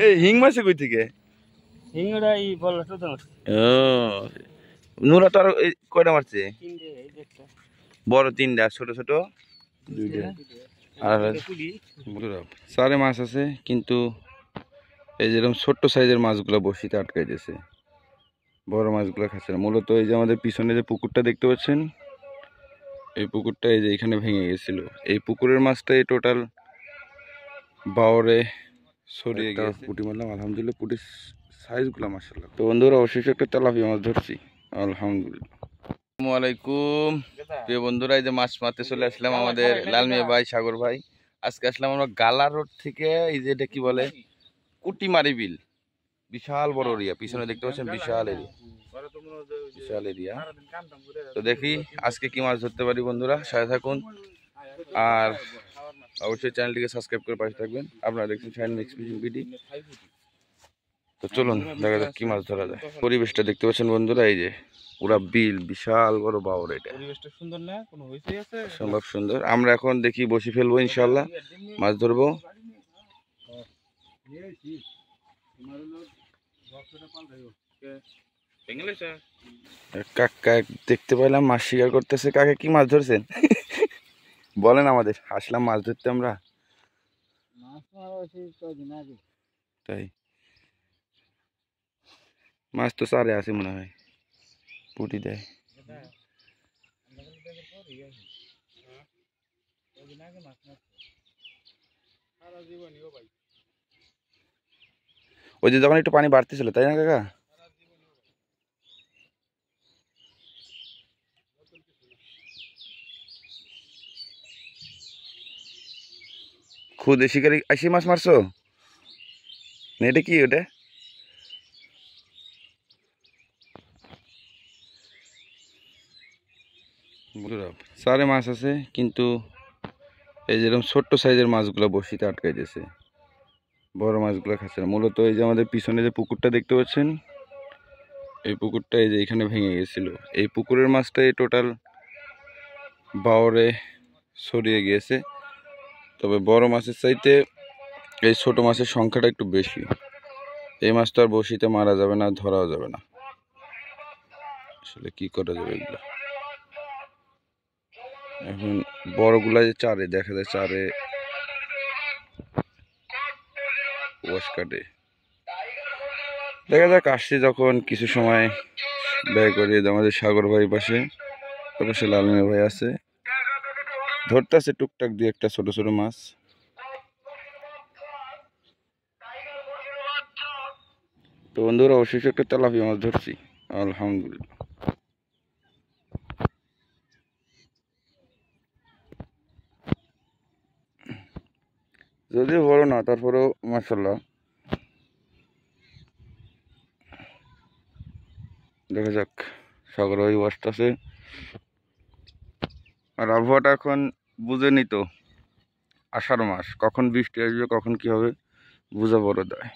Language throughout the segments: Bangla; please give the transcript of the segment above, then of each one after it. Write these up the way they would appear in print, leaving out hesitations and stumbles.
এই হিং মাছে কই থেকে? হিংড়া এই বলটা তো ও নুরা তো আর কয়টা মারছে? তিনটে এই দেখটা বড় তিনটা, ছোট ছোট দুইটা। আর সারে মাছ আছে, কিন্তু এই যেরকম ছোট্ট সাইজের মাছগুলো বড়শিতে আটকাই দিয়েছে, বড় মাছগুলো খাচ্ছে না। মূলত এই যে আমাদের পিছনে যে পুকুরটা দেখতে পাচ্ছেন, এই পুকুরটা এই যে এখানে ভেঙে গেছিল। এই পুকুরের মাছটাই টোটাল বাওরে ছড়িয়ে গেছে। পুঁটি মারলাম, আলহামদুলিল্লাহ পুঁটির সাইজগুলো মাশাআল্লাহ। তো বন্ধুরা অবশেষে একটা তেলাপিয়া মাছ ধরছি, আলহামদুলিল্লাহ। আসসালামু আলাইকুম প্রিয় বন্ধুরা, এই যে মাছ মারতে চলে আসলাম আমাদের লাল মিয়া ভাই, সাগর ভাই। আজকে আসলাম আমরা গালা রোড থেকে, এই যে এটা কি বলে, কুটিমারি বিল। বিশাল বড় এরিয়া, পিছনে দেখতে পাচ্ছেন বিশাল এরিয়া, বিশাল এরিয়া। তো দেখি আজকে কি মাছ ধরতে পারি বন্ধুরা, সাথে থাকুন। আর অবশ্যই চ্যানেলটিকে সাবস্ক্রাইব করে পাশে থাকবেন। আপনারা দেখছেন শাইন মিক্স ফিশিং ভিডিও। তো চলুন দেখা যাক কি মাছ ধরা যায়। পরিবেশটা দেখতে পাচ্ছেন বন্ধুরা, এই যে পুরা বিল, বিশাল বড় বাওর। এটা পরিবেশটা সুন্দর না, কোনো হইছেই আছে সম্ভব সুন্দর। আমরা এখন দেখি বসি ফেলবো, ইনশাআল্লাহ মাছ ধরবো। কাকা দেখতে পাইলাম মাছ শিকার করতেছে। কাকে কি মাছ ধরছেন বলেন আমাদের, আসলাম মাছ ধরতে আমরা। তাই মাছ তো চারে আছে মনে হয়, পুঁটি দেয়। ওই যে যখন একটু পানি বাড়তেছিল, তাই না কাকা? খুদে শিকারি আইসি মাছ মারছো? এটা কি ওটা? সারে মাছ আছে, কিন্তু এই যেরকম ছোট্ট সাইজের মাছগুলো বড়শিতে আটকাই দিয়েছে, বড় মাছগুলো খাচ্ছে না। মূলত এই যে আমাদের পিছনে যে পুকুরটা দেখতে পাচ্ছেন, এই পুকুরটা এই যে এখানে ভেঙে গেছিল। এই পুকুরের মাছটাই টোটাল বাওরে ছড়িয়ে গিয়েছে। তবে বড় মাছের চাইতে এই ছোট মাছের সংখ্যাটা একটু বেশি। এই মাছ তো আর বড়শিতে মারা যাবে না, ধরাও যাবে না। আসলে কি করা যাবে এগুলো? এখন বড়গুলা যে চারে দেখা যায়, চারে ওয়াশ কাটে। দেখা যাক, আসছি যখন কিছু সময় ব্যয় করি। আমাদের সাগর ভাই পাশে, পাশে লাল মিয়া ভাই আছে, ধরতেছে টুকটাক দিয়ে একটা ছোট ছোট মাছ। তো বন্ধুরা অবশেষে একটা তেলাপিয়া মাছ ধরছি, আলহামদুলিল্লাহ। যদিও বড় না, তারপরেও মাশাআল্লাহ। দেখা যাক, সাগর ভাই বসতেছে। আর আবহাওয়াটা এখন বুঝেনি তো, আষাঢ় মাস, কখন বৃষ্টি আসবে কখন কি হবে বুঝা বড় দেয়।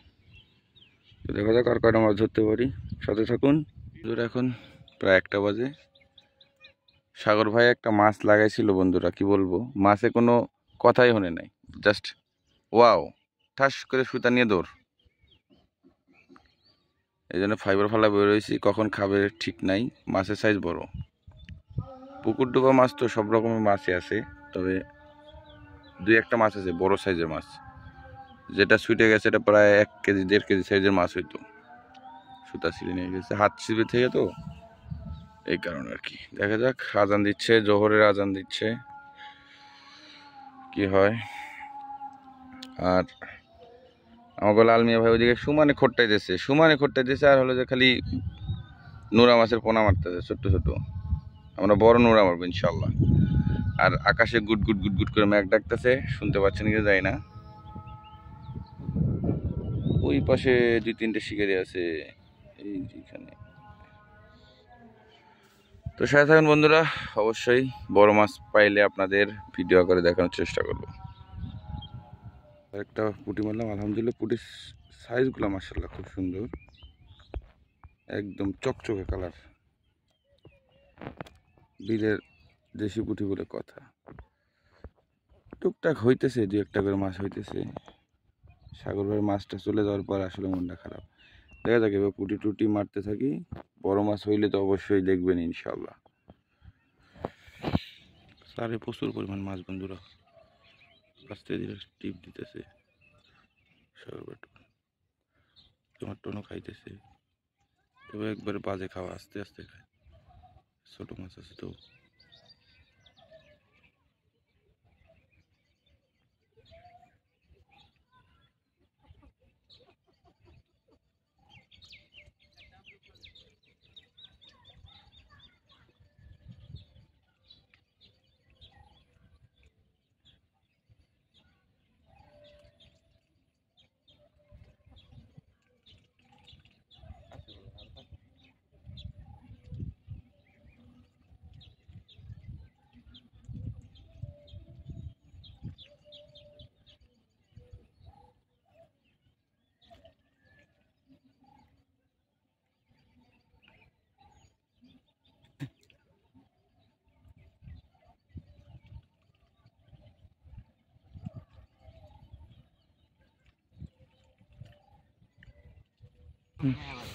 তো দেখা যাক আর কয়টা মাছ ধরতে পারি, সাথে থাকুন। এখন প্রায় 1টা বাজে। সাগর ভাই একটা মাছ লাগাইছিল বন্ধুরা, কি বলবো, মাছে কোনো কথাই হনে নাই, জাস্ট ওয়াও, ঠাস করে সুতা নিয়ে দৌড়। এই জন্য ফাইবার ফালা বেরোয়েছি, কখন খাবে ঠিক নাই। মাছের সাইজ বড়, পুকুর ডোবা মাছ তো সব রকমের মাছই আছে, তবে 2-1টা মাছ আছে বড় সাইজের মাছ। যেটা ছুটে গেছে এটা প্রায় 1 কেজি 1.5 কেজি সাইজের মাছ হইতো। সুতা ছিঁড়ে নিয়ে গেছে, হাত ছিঁড়ে থেকে, তো এই কারণে আর কি। দেখা যাক, আজান দিচ্ছে, জোহরের আজান দিচ্ছে, কি হয়। আর আমাকে লাল মিয়া ভাই ওইদিকে সুমানে খট্টাইতেছে, আর হলো যে খালি নোরা মাছের পোনা মারতেছে ছোট্ট ছোট। আমরা বড় নোরা মারবো ইনশাল্লাহ। আর আকাশে গুট গুট গুট গুট করে মেঘ ডাকতেছে, শুনতে পাচ্ছেন কি যায় না। ওই পাশে 2-3টে শিকারি আছে, এই যেখানে। তো সাথে থাকুন বন্ধুরা, অবশ্যই বড় মাছ পাইলে আপনাদের ভিডিও করে দেখানোর চেষ্টা করব। একটা পুঁটি মারলাম, আলহামদুলিল্লাহ পুঁটির সাইজগুলো মাশাআল্লাহ খুব সুন্দর, একদম চকচকে কালার। বিলের দেশি পুঁটি বলে কথা। টুকটাক হইতেছে, 2-1টা করে মাছ হইতেছে। সাগর ভাইয়ের মাছটা চলে যাওয়ার পর আসলে মনটা খারাপ। দেখা যাক এবার পুটি টুটি মারতে থাকি, বড় মাছ হইলে তো অবশ্যই দেখবেন ইনশাল্লাহ। স্যারে প্রচুর পরিমাণ মাছ বন্ধুরা, আস্তে ধীরে টিপ দিতেছে। সাগর ভাই তোমার টোনো খাইতেছে, তবে একবারে বাজে খাওয়া, আস্তে আস্তে খায়, ছোট মাছ আছে তো।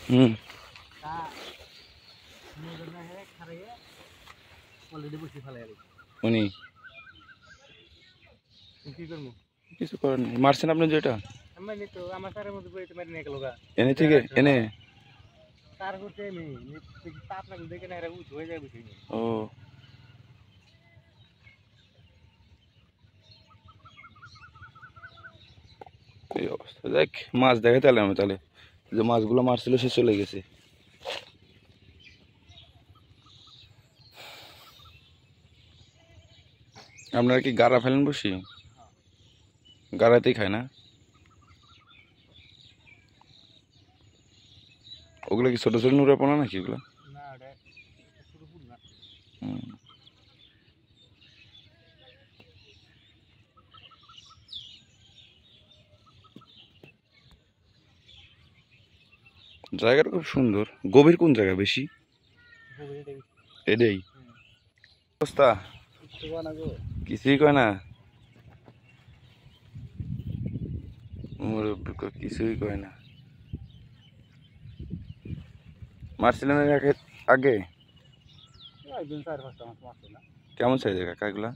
হুম উনি কিছু করেন নাই। মারছেন আপনি যেটা এনে থেকে এনে ও এই অবস্থা। দেখ মাছ দেখে তাহলে আমি তাহলে যে মাছগুলো মারছিল সে চলে গেছে। আপনারা কি গাড়া ফেলেন বসি? গাড়াতেই খায় না? ওগুলো কি ছোট ছোট নুরা পোনা নাকি ওগুলো? জায়গাটা খুব সুন্দর। গভীর কোন জায়গা বেশি? এটাই অবস্থা, কিছুই কয় না মুরব্বি, কিছুই কয় না। মারছিলেন এর আগে? কেমন সাইজের কাকা এগুলা?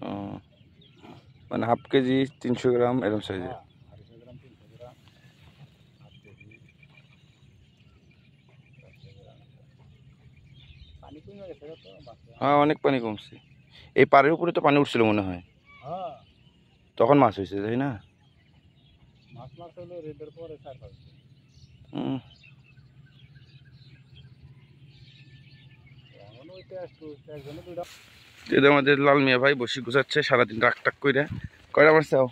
ও মানে হাফ কেজি 300 গ্রাম এরকম সাইজের। হ্যাঁ অনেক পানি কমছে। এই পাড়ের উপরে তো পানি উঠছিল মনে হয়, তখন মাছ হয়েছে তাই না? আমাদের লাল মিয়া ভাই বসে গুছাচ্ছে সারাদিন রাগ টাক করে। কয়টা মারছাও?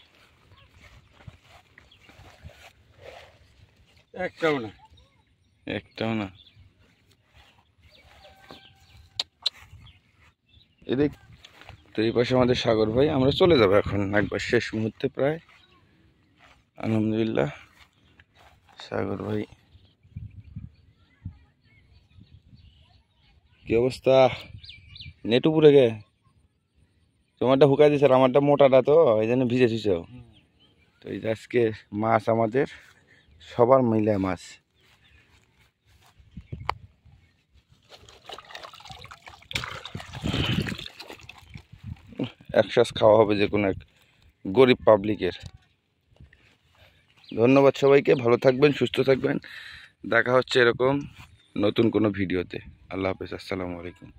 একটাও না। একটাও না। এদিক তো এই পাশে আমাদের সাগর ভাই। আমরা চলে যাবো এখন একবার শেষ মুহূর্তে প্রায়। আলহামদুলিল্লাহ সাগর ভাই কি অবস্থা? নেট উপরে গে তোমারটা হুকাই দিছে, আমারটা মোটাটা তো এই জন্য ভিজে ছিল। তো এই আজকে মাছ আমাদের সবার মিলে মাছ। একসাথে খাওয়া হবে যে কোনো এক গরিব পাবলিকের। ধন্যবাদ সবাইকে, ভালো থাকবেন, সুস্থ থাকবেন। দেখা হচ্ছে এরকম নতুন কোনো ভিডিওতে। আল্লাহ হাফেজ, আসসালামু আলাইকুম।